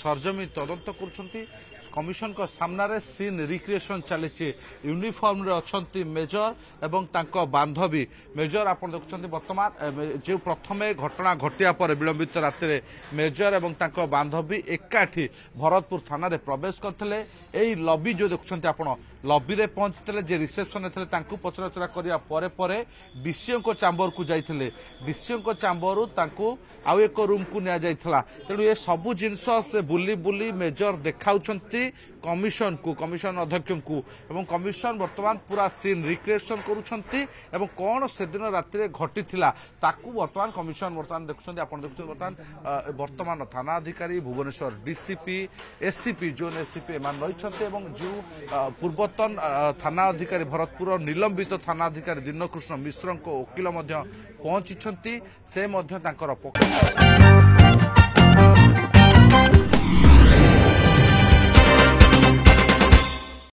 सरजमी तदंत कर कमिशन को सामने सीन रिक्रिएशन चली यूनिफॉर्म रे अच्छी मेजर एवं तांको बांधवी मेजर आप देखुं बर्तमान जो प्रथमे घटना घटिया पर विलंबित राति मेजर एवं तांको बांधवी एकाठी भरतपुर थाना रे प्रवेश करते यही लबी जो देखुं आप लबी रे पहुंचते जे रिसेप्शन थे पचराउचरा करने डीसीओ को चैम्बर को जाइए डीसीओ को चैम्बर आउ एक रूम को निया जाइथला तेणु ये सबू जिनस से बुली बुली मेजर देखाउछंती कमिशन को कमिशन अध्यक्ष को एवं कमिशन वर्तमान पूरा सीन रिक्रिएशन करुछंती एवं कौन से दिन राति घटी ताकू वर्तमान कमिशन वर्तमान देखुछंती आपण देखुछंती वर्तमान थाना अधिकारी Bhubaneswar DCP SCP zone SCP एमान रहिछंती एवं जो पूर्वतन थाना अधिकारी भरतपुर निलंबित थाना अधिकारी दीनकृष्ण मिश्र को वकिल पहुंची से